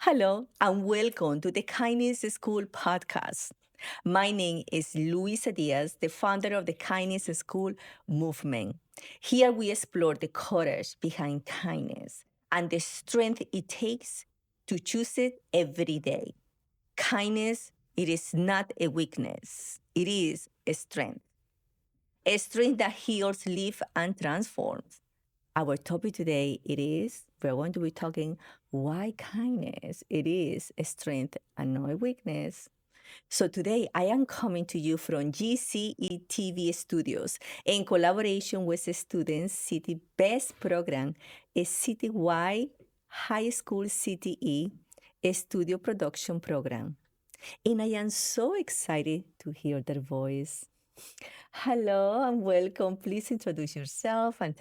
Hello, and welcome to the Kindness School podcast. My name is Luisa Diaz, the founder of the Kindness School movement. Here we explore the courage behind kindness and the strength it takes to choose it every day. Kindness, it is not a weakness, it is a strength. A strength that heals, lives, and transforms. Our topic today we're going to be talking why kindness it is a strength and not a weakness. So today I am coming to you from GCE TV Studios in collaboration with the Students City Best Program, a citywide high school CTE studio production program. And I am so excited to hear their voice. Hello and welcome. Please introduce yourself and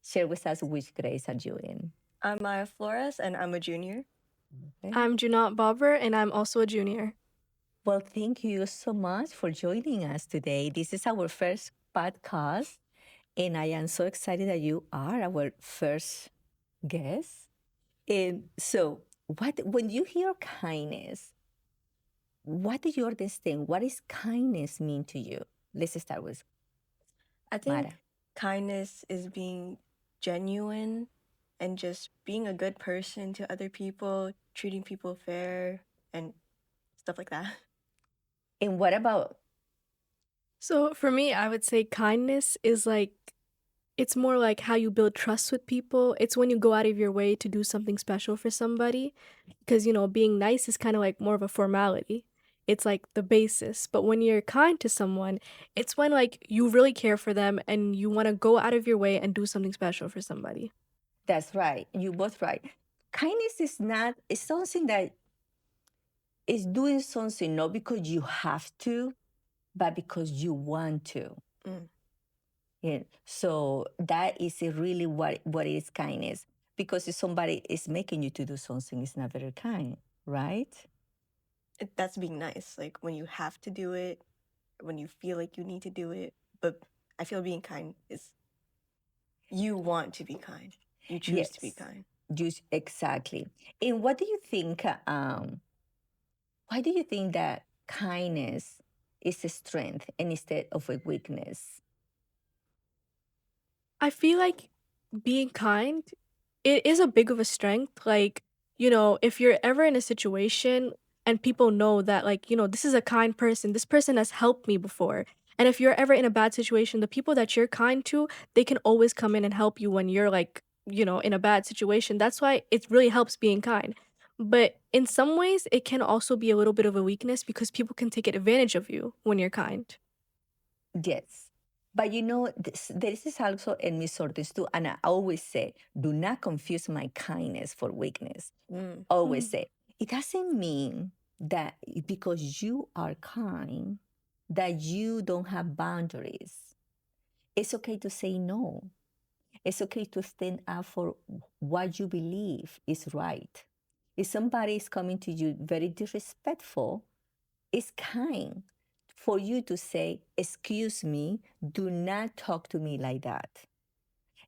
share with us which grades are you in. I'm Maya Flores, and I'm a junior. Okay. I'm Junot Bobber, and I'm also a junior. Well, thank you so much for joining us today. This is our first podcast, and I am so excited that you are our first guest. And so, when you hear kindness, what do you understand? What does kindness mean to you? Let's start with I think Mara. kindness is being genuine and just being a good person to other people, treating people fair, and stuff like that. And what about So for me, I would say kindness is it's more like how you build trust with people. It's when you go out of your way to do something special for somebody. Because, being nice is kind of like more of a formality. It's like the basis. But when you're kind to someone, it's when like you really care for them and you want to go out of your way and do something special for somebody. That's right. You both right. Kindness is not, it's something that is doing something not because you have to, but because you want to. Mm. Yeah. So that is really what is kindness. Because if somebody is making you to do something, it's not very kind, right? That's being nice. Like when you have to do it, when you feel like you need to do it. But I feel being kind is you want to be kind. You choose to be Yes. kind. Exactly. And what do you think? Why do you think that kindness is a strength and instead of a weakness? I feel like being kind, it is a big of a strength. Like, if you're ever in a situation and people know that, like, this is a kind person, this person has helped me before. And if you're ever in a bad situation, the people that you're kind to, they can always come in and help you when you're like, in a bad situation. That's why it really helps being kind. But in some ways, it can also be a little bit of a weakness because people can take advantage of you when you're kind. Yes. But this is also a misunderstood. And I always say, do not confuse my kindness for weakness. Mm. Always say, it doesn't mean that because you are kind, that you don't have boundaries. It's okay to say no. It's okay to stand up for what you believe is right. If somebody is coming to you very disrespectful, it's kind for you to say, excuse me, do not talk to me like that.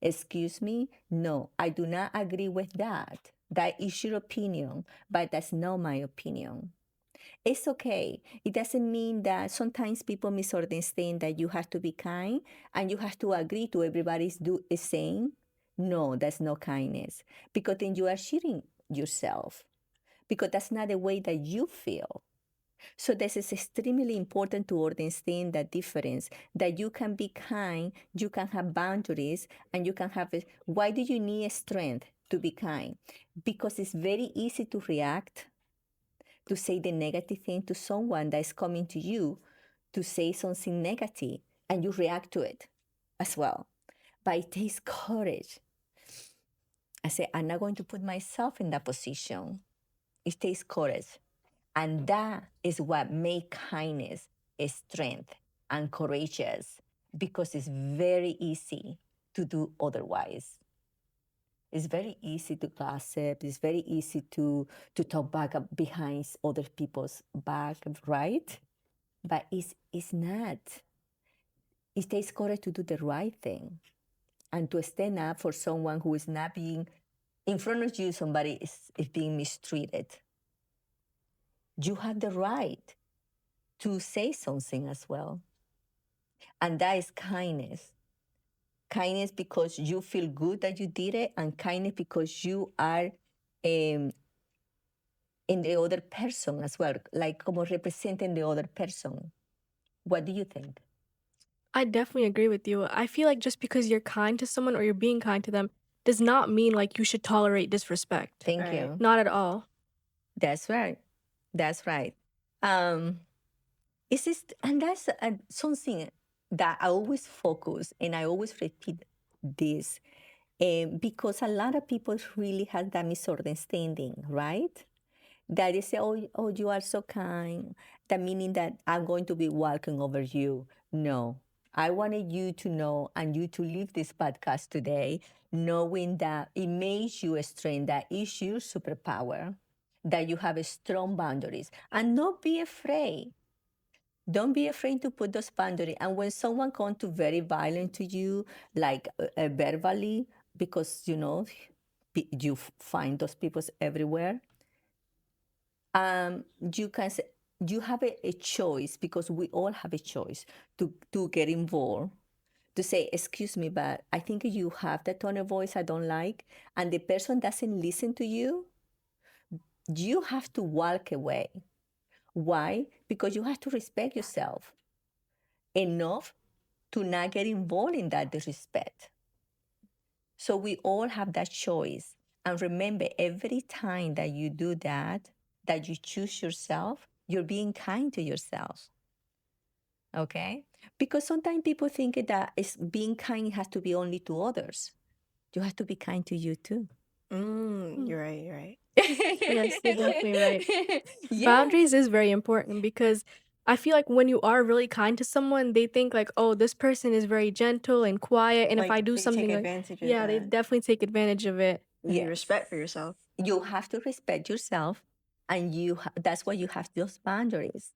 Excuse me, no, I do not agree with that. That is your opinion, but that's not my opinion. It's okay. It doesn't mean that sometimes people misunderstand that you have to be kind and you have to agree to everybody's do is saying. No, that's not kindness. Because then you are cheating yourself. Because that's not the way that you feel. So this is extremely important to understand that difference, that you can be kind, you can have boundaries, and you can have it. Why do you need strength to be kind? Because it's very easy to react, to say the negative thing to someone that is coming to you, to say something negative, and you react to it as well. But it takes courage. I say, I'm not going to put myself in that position. It takes courage. And that is what makes kindness a strength and courageous because it's very easy to do otherwise. It's very easy to gossip. It's very easy to talk back behind other people's back, right? But it's not. It takes courage to do the right thing and to stand up for someone who is not being in front of you. Somebody is being mistreated. you have the right to say something as well. And that is kindness. Kindness because you feel good that you did it, and kindness because you are in the other person as well, like como representing the other person. What do you think? I definitely agree with you. I feel like just because you're kind to someone or you're being kind to them does not mean like you should tolerate disrespect. Thank Right. you. Not at all. That's right. That's right. It's just, and that's something that I always focus and I always repeat this because a lot of people really have that misunderstanding, right? That they say, oh, you are so kind. That meaning that I'm going to be walking over you. No, I wanted you to know and you to leave this podcast today knowing that it makes you a strength, that is your superpower, that you have strong boundaries, and not be afraid. Don't be afraid to put those boundaries. And when someone comes to very violent to you, like verbally, because you find those people everywhere, you can say, you have a choice, because we all have a choice to get involved, to say, excuse me, but I think you have that tone of voice I don't like, and the person doesn't listen to you, you have to walk away. Why? Because you have to respect yourself enough to not get involved in that disrespect. So we all have that choice. And remember, every time that you do that you choose yourself, you're being kind to yourself. Okay? Because sometimes people think that being kind has to be only to others. You have to be kind to you too. You're right. You're right. Yes, you're definitely right. Yeah. Boundaries is very important because I feel like when you are really kind to someone, they think like, oh, this person is very gentle and quiet. And if Like, I do they take something like, advantage of yeah, they that. definitely take advantage of it. You need Yes. respect for yourself. You have to respect yourself, and that's why you have those boundaries.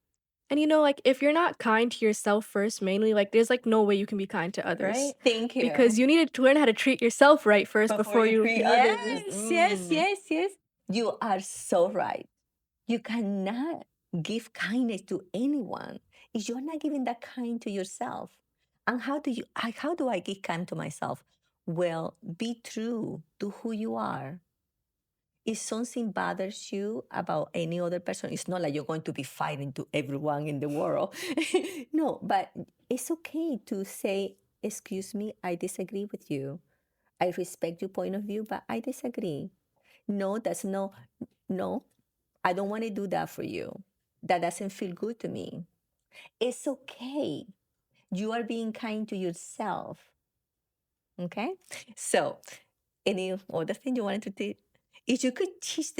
And like if you're not kind to yourself first, mainly, like there's like no way you can be kind to others. Right? Thank you. Because you need to learn how to treat yourself right first before you treat Yes, others. yes. You are so right. You cannot give kindness to anyone if you're not giving that kind to yourself. And how do I give kind to myself? Well, be true to who you are. If something bothers you about any other person, it's not like you're going to be fighting to everyone in the world. No, but it's okay to say, excuse me, I disagree with you. I respect your point of view, but I disagree. No, no, I don't want to do that for you. That doesn't feel good to me. It's okay. You are being kind to yourself. Okay? So, any other thing you wanted to teach? If you could teach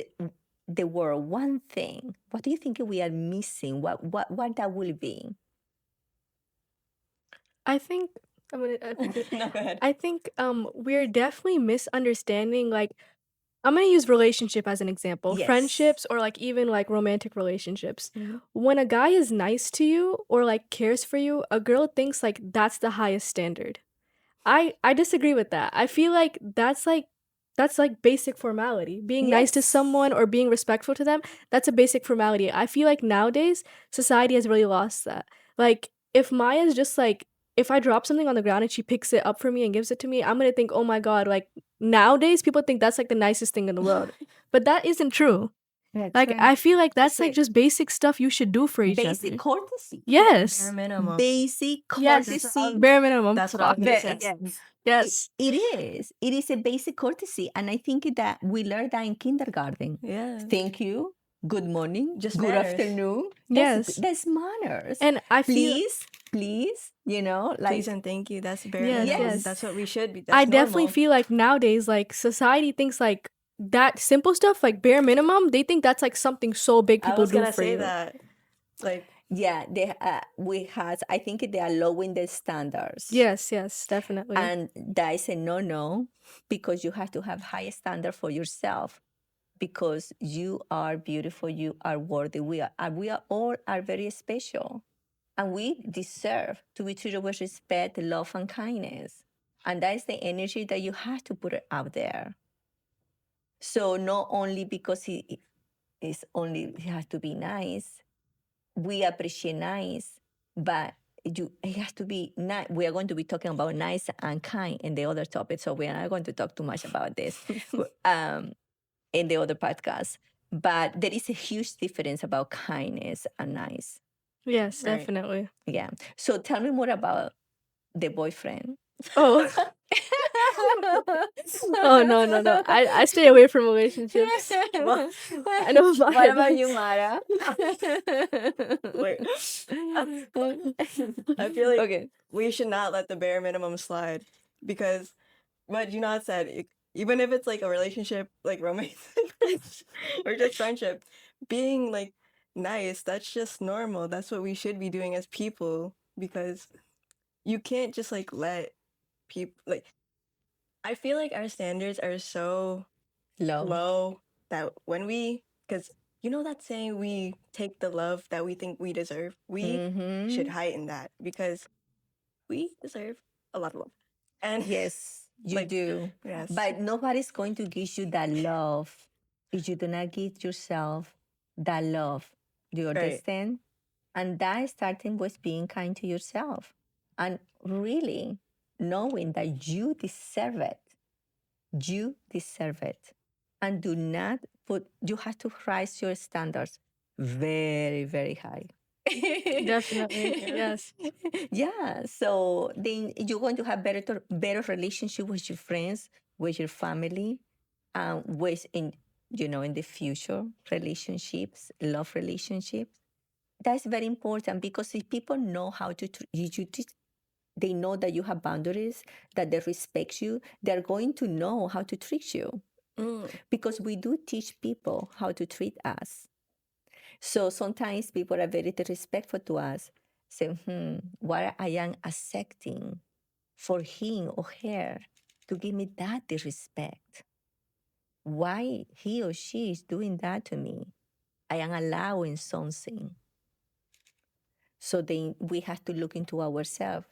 the world one thing, what do you think we are missing? What that will be? I think I'm gonna. No, go ahead. I think we're definitely misunderstanding. Like I'm gonna use relationship as an example, Yes. friendships or like even like romantic relationships. Mhm. When a guy is nice to you or like cares for you, a girl thinks like that's the highest standard. I disagree with that. I feel like that's like basic formality. Being nice to Yes. someone or being respectful to them, that's a basic formality. I feel like nowadays society has really lost that. Like if Maya's just like if I drop something on the ground and she picks it up for me and gives it to me, I'm gonna think, oh my god, like nowadays people think that's like the nicest thing in the world. But that isn't true. That's Like right. I feel like that's like like just basic stuff you should do for each Basic other. courtesy. Yes. Bare minimum. Basic Yes. courtesy. Bare minimum. That's what I was gonna say. Yes. Yes. It is. It is a basic courtesy. And I think that we learned that in kindergarten. Yeah. Thank you. Good morning. Just good manners. afternoon. Yes. That's manners. And I feel Please, like Please and thank you. That's bare Yes, minimum. yes. That's what we should be. That's I definitely normal. feel like nowadays, like society thinks like that simple stuff, like bare minimum, they think that's like something so big I people was do gonna for say you. that. Like, yeah, I think they are lowering the standards. Yes, definitely. And that is a no, because you have to have high standard for yourself, because you are beautiful, you are worthy. We are all very special, and we deserve to be treated with respect, love, and kindness. And that is the energy that you have to put it out there. So not only because it has to be nice. We appreciate nice, but it has to be nice. We are going to be talking about nice and kind in the other topic, so we are not going to talk too much about this in the other podcast. But there is a huge difference about kindness and nice. Yes, Right. definitely. Yeah. So tell me more about the boyfriend. Oh. Oh, no. I stay away from relationships. Well, I know What Maya about does. you, Mara? Wait. I feel like Okay. we should not let the bare minimum slide because what Junad said, even if it's like a relationship, like romance or just friendship, being like nice, that's just normal. That's what we should be doing as people because you can't just like let people like I feel like our standards are so low that when we because you know that saying we take the love that we think we deserve, we should heighten that because we deserve a lot of love. And Yes, you like do. yes. But nobody's going to give you that love if you do not give yourself that love. Do you Right. understand? And that starting with being kind to yourself and really knowing that you deserve it. You deserve it. And do not you have to raise your standards very, very high. Definitely. Yes. Yeah. So then you're going to have better relationship with your friends, with your family, with in the future relationships, love relationships. That's very important because if people know how to they know that you have boundaries, that they respect you, they're going to know how to treat you because we do teach people how to treat us. So sometimes people are very disrespectful to us. Say, what I am accepting for him or her to give me that disrespect? Why he or she is doing that to me? I am allowing something. So then we have to look into ourselves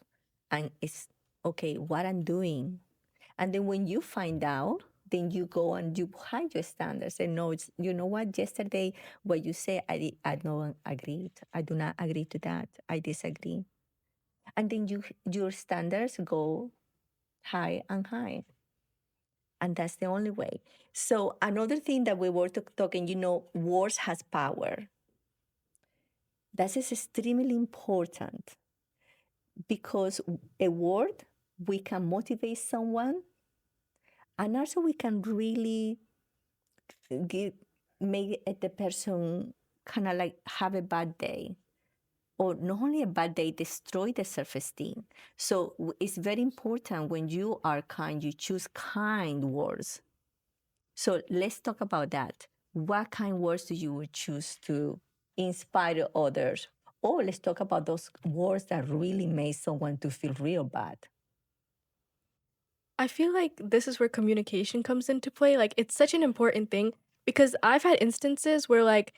and it's okay, what I'm doing. And then when you find out, then you go and you hide your standards and no, it's you know what, yesterday what you say, I don't agree. I do not agree to that. I disagree. And then your standards go high and high. And that's the only way. So another thing that we were talking, words has power. That is extremely important because a word, we can motivate someone and also we can really make the person kind of like have a bad day or not only a bad day, destroy the self-esteem. So it's very important when you are kind, you choose kind words. So let's talk about that. What kind words do you choose to inspire others? Or let's talk about those words that really make someone to feel real bad. I feel like this is where communication comes into play. Like, it's such an important thing because I've had instances where, like,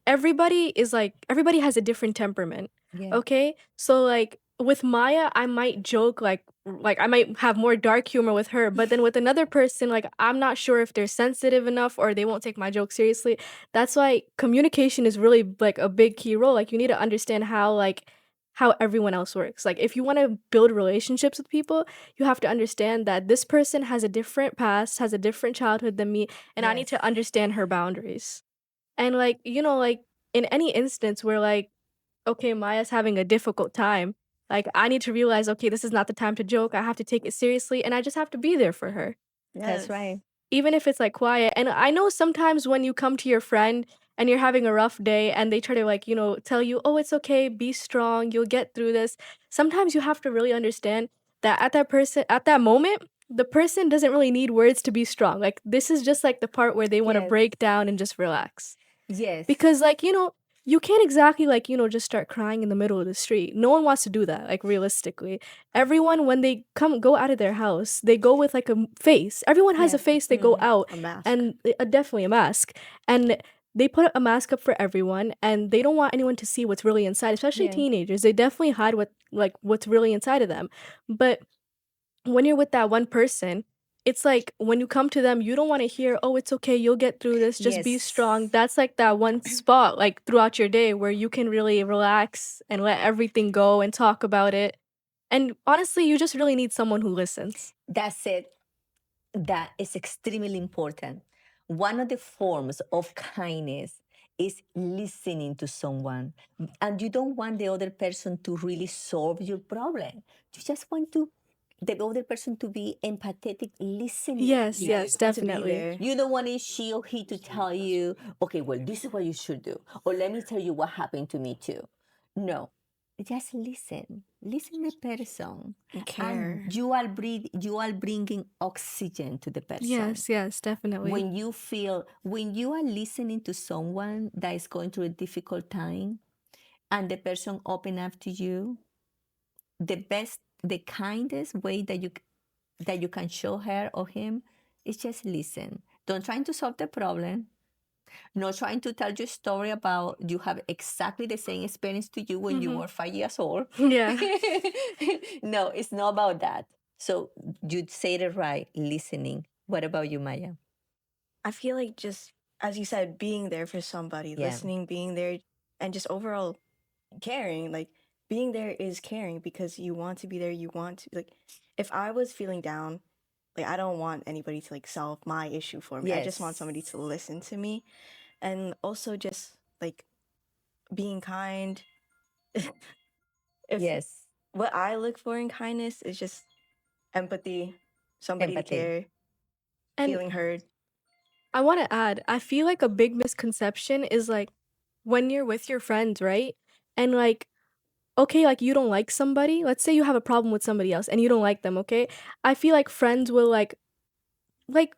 everybody has a different temperament. Yeah. Okay. So, like, with Maya, I might joke, like I might have more dark humor with her, but then with another person, like, I'm not sure if they're sensitive enough or they won't take my joke seriously. That's why communication is really like a big key role. Like, you need to understand how everyone else works. Like, if you want to build relationships with people, you have to understand that this person has a different past, has a different childhood than me, and I need to understand her boundaries. And like, like in any instance where like, okay, Maya's having a difficult time, like I need to realize, okay, this is not the time to joke. I have to take it seriously and I just have to be there for her. That's right. Even if it's like quiet. And I know sometimes when you come to your friend and you're having a rough day and they try to like, tell you, oh, it's okay, be strong, you'll get through this. Sometimes you have to really understand that at that moment, the person doesn't really need words to be strong. Like, this is just like the part where they want to Yes. break down and just relax. Yes. Because like, you can't exactly like, just start crying in the middle of the street. No one wants to do that, like realistically. Everyone, when they go out of their house, they go with like a face. Everyone has a Yes. face they go out, A mask. and definitely a mask. And they put a mask up for everyone, and they don't want anyone to see what's really inside, especially Yeah. teenagers. They definitely hide what's really inside of them. But when you're with that one person, it's like when you come to them, you don't want to hear, "Oh, it's okay, you'll get through this. Just be strong." Yes. That's like that one spot like throughout your day where you can really relax and let everything go and talk about it. And honestly, you just really need someone who listens. That's it. That is extremely important. One of the forms of kindness is listening to someone. And you don't want the other person to really solve your problem. You just want the other person to be empathetic, listening. Yes, to you. yes, To be definitely. there. You don't want she or he to tell you, okay, well, this is what you should do. Or let me tell you what happened to me too. No, just listen. Listen to the person. And care. And you are bringing oxygen to the person. Yes, yes, definitely. When you are listening to someone that is going through a difficult time and the person open up to you, the kindest way that you can show her or him is just listen. Don't try to solve the problem. Not trying to tell you a story about you have exactly the same experience to you when you were 5 years old. Yeah. No, it's not about that. So you said it right, listening. What about you, Maya? I feel like just, as you said, being there for somebody, Yeah. listening, being there, and just overall caring. Like, being there is caring because you want to be there. You want to, like, if I was feeling down, like, I don't want anybody to, like, solve my issue for me. I just want somebody to listen to me. And also just, like, being kind. Yes. What I look for in kindness is just empathy, somebody Empathy. to care, And feeling heard. I want to add, I feel like a big misconception is like when you're with your friends, right? And like, okay, like you don't like somebody. Let's say you have a problem with somebody else and you don't like them, okay? I feel like friends will like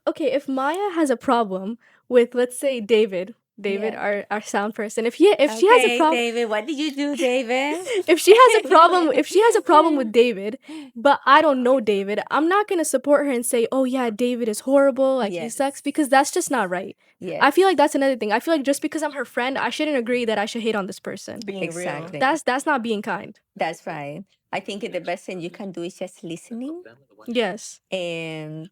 okay, if Maya has a problem with, let's say, David, Yeah. our sound person, if she has a problem, David, what did you do, David? if she has a problem with David, but I don't know David, I'm not gonna support her and say, "Oh yeah, David is horrible, like he sucks," because that's just not right. Yes. I feel like that's another thing. I feel like just because I'm her friend, I shouldn't agree that I should hate on this person. Being Exactly. real. That's not being kind. That's right. I think the best thing you can do is just listening, Yes. and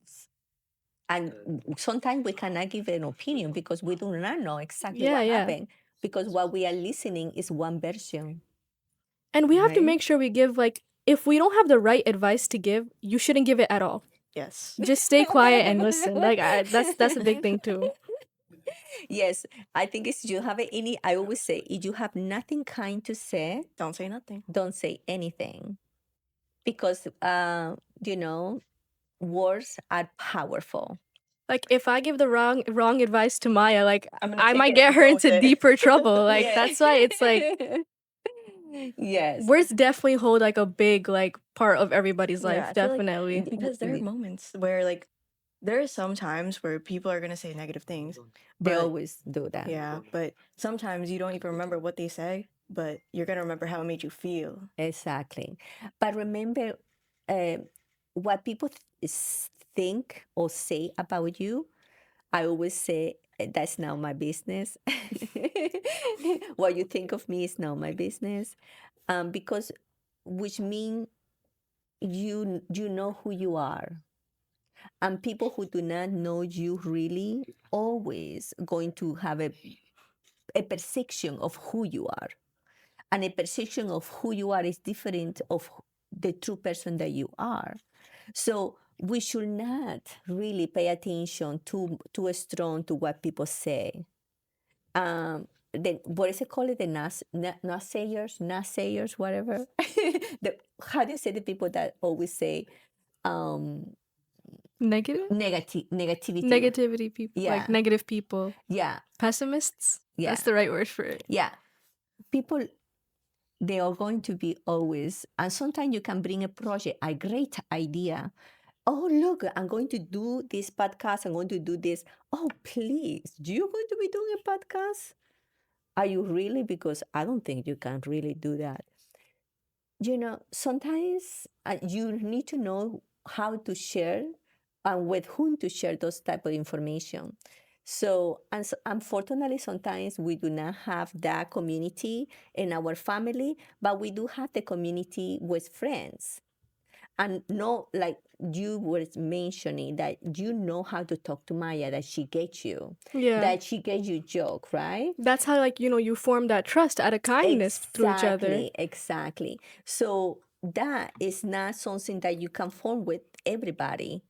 sometimes we cannot give an opinion because we do not know exactly Yeah, what yeah. happened, because what we are listening is one version. And we have to Right? make sure we give like if we don't have the right advice to give, you shouldn't give it at all. Yes. Just stay quiet and listen. Like that's a big thing too. Yes, I think if you have any, I always say, if you have nothing kind to say, Don't say nothing. don't say anything, because words are powerful. Like if I give the wrong advice to Maya, like I'm gonna I take might it get and her go with into it. deeper trouble. Like Yeah. that's why it's like Yes. words definitely hold like a big like part of everybody's Yeah, life. I feel like Definitely. because there are moments where, like, there are some times where people are gonna say negative things. They But always do that. yeah, but sometimes you don't even remember what they say, but you're gonna remember how it made you feel. Exactly. But remember, uh, what people think or say about you, I always say, that's not my business. What you think of me is not my business. Because which means you know who you are. And people who do not know you really always going to have a perception of who you are. And a perception of who you are is different of the true person that you are. So we should not really pay attention too strong to what people say. What is it called? The naysayers, whatever. How do you say the people that always say Negative? negativity? Negativity people. Yeah. Like negative people. Yeah. Pessimists? Yeah. That's the right word for it. Yeah. People, they are going to be always, and sometimes you can bring a project, a great idea. Oh, look, I'm going to do this podcast. I'm going to do this. Oh, please, you're going to be doing a podcast? Are you really? Because I don't think you can really do that. Sometimes you need to know how to share and with whom to share those type of information. So, unfortunately, sometimes we do not have that community in our family, but we do have the community with friends. And no, like you were mentioning that you know how to talk to Maya, that she gets you, Yeah. that she gets you joke, right? That's how, like, you form that trust out of kindness through each other. Exactly. So that is not something that you can form with everybody.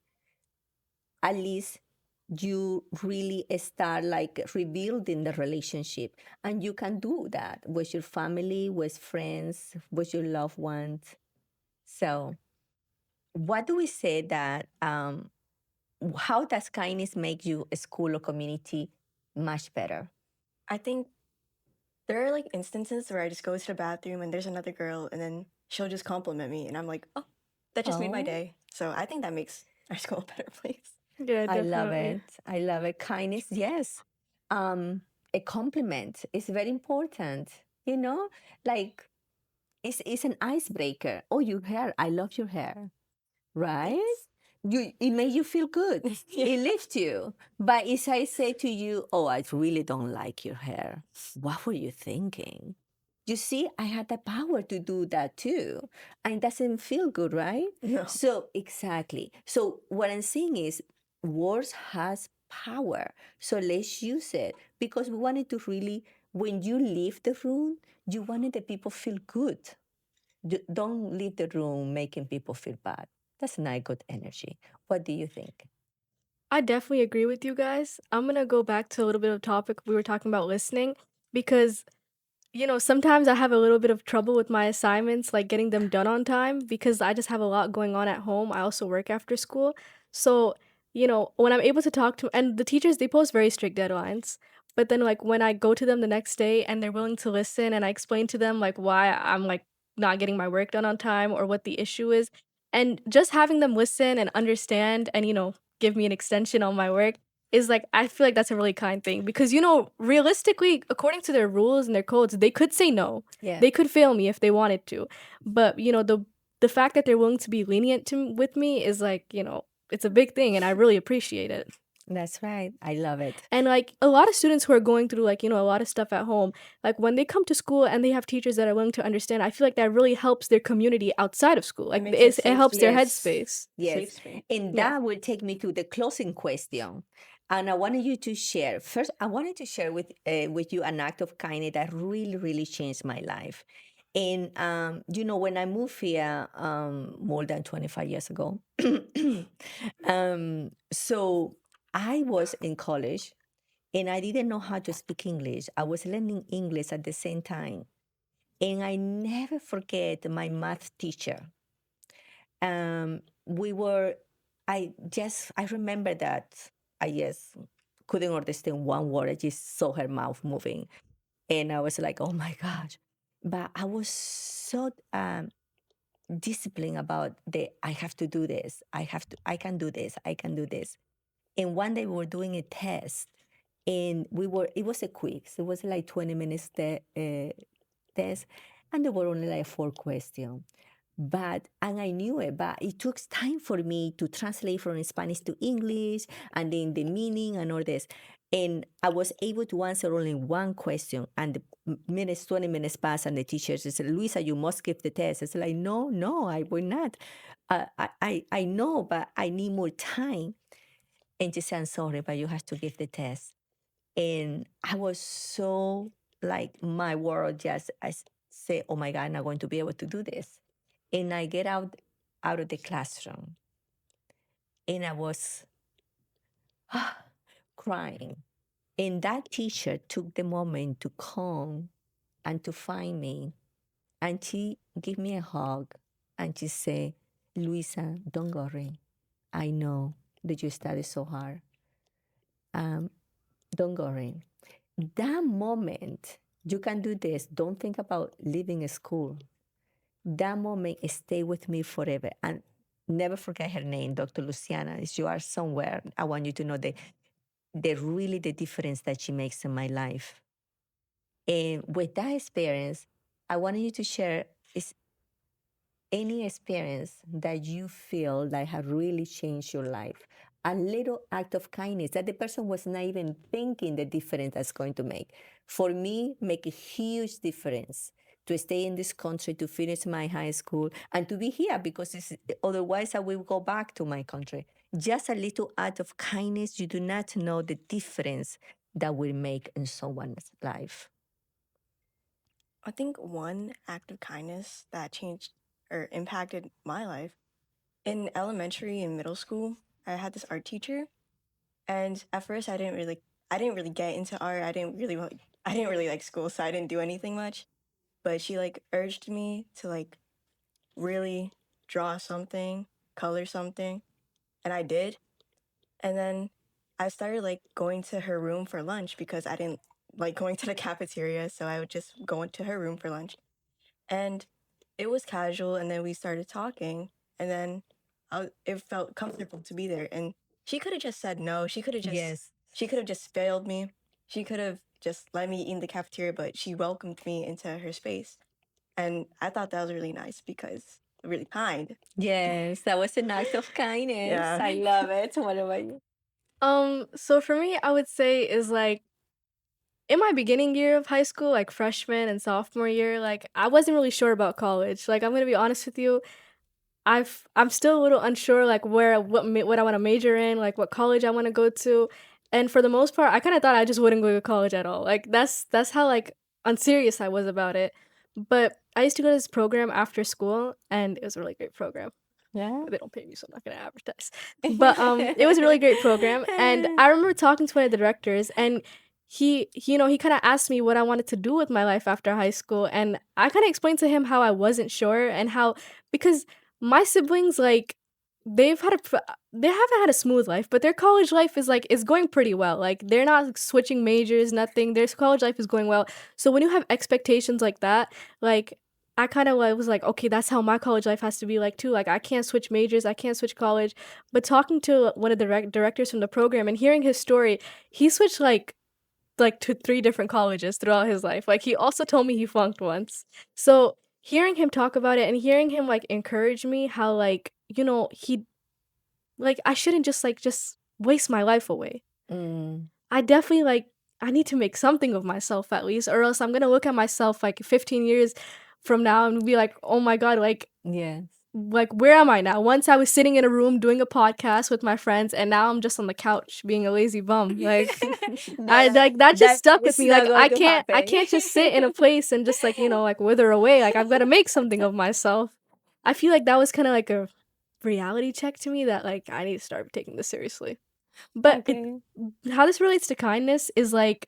At least you really start like rebuilding the relationship, and you can do that with your family, with friends, with your loved ones. So what do we say that how does kindness make you a school or community much better? I think there are like instances where I just go to the bathroom and there's another girl and then she'll just compliment me and I'm like, oh, that just made my Oh, day. So I think that makes our school a better place. Yeah, I love definitely. it. I love it. Kindness, yes. A compliment is very important. You know, like it's an icebreaker. Oh, your hair. I love your hair. Right? Thanks. It makes you feel good. Yeah. It lifts you. But if I say to you, oh, I really don't like your hair, what were you thinking? You see, I had the power to do that too. And it doesn't feel good, right? No. So exactly. So what I'm saying is words has power. So let's use it because we wanted to really, when you leave the room, you wanted the people feel good. Don't leave the room making people feel bad. That's not good energy. What do you think? I definitely agree with you guys. I'm gonna go back to a little bit of topic we were talking about listening because sometimes I have a little bit of trouble with my assignments, like getting them done on time because I just have a lot going on at home. I also work after school. So, when I'm able to talk to and the teachers, they post very strict deadlines. But then like when I go to them the next day and they're willing to listen and I explain to them like why I'm like not getting my work done on time or what the issue is, and just having them listen and understand and give me an extension on my work is like I feel like that's a really kind thing because realistically according to their rules and their codes they could say no. Yeah, They could fail me if they wanted to. But the fact that they're willing to be lenient with me is like, it's a big thing and I really appreciate it. that's right. I love it. And like a lot of students who are going through like, a lot of stuff at home, like when they come to school and they have teachers that are willing to understand, I feel like that really helps their community outside of school. Like makes it it helps their Yes. headspace. Yes. Safe space. And Yeah. that will take me to the closing question. And I wanted you to share. First, I wanted to share with you an act of kindness that really, really changed my life. And, when I moved here more than 25 years ago, so I was in college and I didn't know how to speak English. I was learning English at the same time. And I never forget my math teacher. We were, I remember that I just couldn't understand one word. I just saw her mouth moving. And I was like, oh my gosh. But I was so disciplined about I have to do this. I can do this. I can do this. And one day we were doing a test and it was a quiz. It was like 20 minutes test. And there were only like 4 questions. And I knew it, but it took time for me to translate from Spanish to English and then the meaning and all this. And I was able to answer only one question. And the 20 minutes passed, and the teacher said, Luisa, you must give the test. It's like, no, I will not. I know, but I need more time. And she said, I'm sorry, but you have to give the test. And I was so like, my world just, say, oh my God, I'm not going to be able to do this. And I get out of the classroom and I was crying. And that teacher took the moment to come and to find me. And she gave me a hug and she said, Luisa, don't worry. I know that you studied so hard. Don't worry. That moment, you can do this. Don't think about leaving school. That moment stay with me forever. And never forget her name, Dr. Luciana. If you are somewhere, I want you to know the difference that she makes in my life. And with that experience, I wanted you to share is any experience that you feel that have really changed your life. A little act of kindness that the person was not even thinking the difference that's going to make. For me, make a huge difference to stay in this country, to finish my high school, and to be here because otherwise I will go back to my country. Just a little act of kindness, you do not know the difference that will make in someone's life. I think one act of kindness that changed or impacted my life in elementary and middle school, I had this art teacher, and at first I didn't really get into art. I didn't really like school, so I didn't do anything much. But she like urged me to like really draw something, color something, and I did. And then I started like going to her room for lunch because I didn't like going to the cafeteria, so I would just go into her room for lunch. And it was casual, and then we started talking, and then it felt comfortable to be there. And she could have just said no. Yes. She could have just failed me. She could have just let me eat in the cafeteria, but she welcomed me into her space. And I thought that was really nice because really kind. Yes, that was an act of kindness. Yeah. I love it. What about you? So for me, I would say is like in my beginning year of high school, like freshman and sophomore year, like I wasn't really sure about college. Like I'm gonna be honest with you, I'm still a little unsure like what I want to major in, like what college I want to go to. And for the most part, I kind of thought I just wouldn't go to college at all. Like that's how like unserious I was about it. But I used to go to this program after school, and it was a really great program. Yeah. They don't pay me, so I'm not gonna advertise. But it was a really great program, and I remember talking to one of the directors, and he kind of asked me what I wanted to do with my life after high school, and I kind of explained to him how I wasn't sure and how because my siblings like they haven't had a smooth life, but their college life is going pretty well. Like they're not switching majors, nothing. Their college life is going well. So when you have expectations like that, like I kind of was like, okay, that's how my college life has to be like too. Like I can't switch majors, I can't switch college. But talking to one of the directors from the program and hearing his story, he switched like to 3 different colleges throughout his life. Like he also told me he flunked once. So hearing him talk about it and hearing him like encourage me how like he like I shouldn't just waste my life away. Mm, I definitely like I need to make something of myself at least, or else I'm gonna look at myself like 15 years from now and be like, oh my god, yes. like where am I now? Once I was sitting in a room doing a podcast with my friends, and now I'm just on the couch being a lazy bum. Like I like that just stuck with it's me. not Like going to I happen. can't just sit in a place and just like like wither away. Like I've got to make something of myself. I feel like that was kind of like a reality check to me that like I need to start taking this seriously. But Okay. how this relates to kindness is like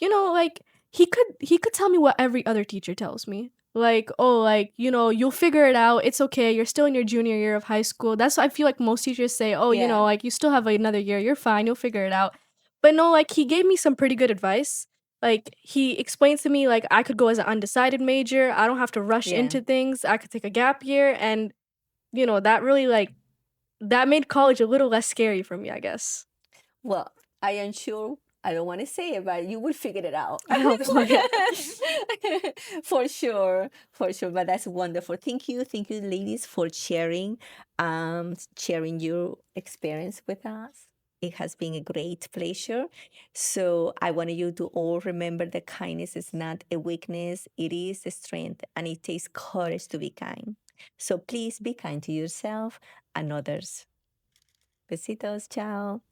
like he could tell me what every other teacher tells me. Like, oh, like, you'll figure it out. It's okay. You're still in your junior year of high school. That's what I feel like most teachers say. Oh, Yeah. like you still have another year. You're fine. You'll figure it out. But no, like he gave me some pretty good advice. Like he explained to me like I could go as an undecided major. I don't have to rush Yeah. into things. I could take a gap year, and that really like that made college a little less scary for me, I guess. Well, I am sure I don't want to say it, but you will figure it out. I hope so, yeah. For sure, for sure. But that's wonderful. Thank you, ladies, for sharing your experience with us. It has been a great pleasure. So I want you to all remember that kindness is not a weakness; it is a strength, and it takes courage to be kind. So please be kind to yourself and others. Besitos, chao.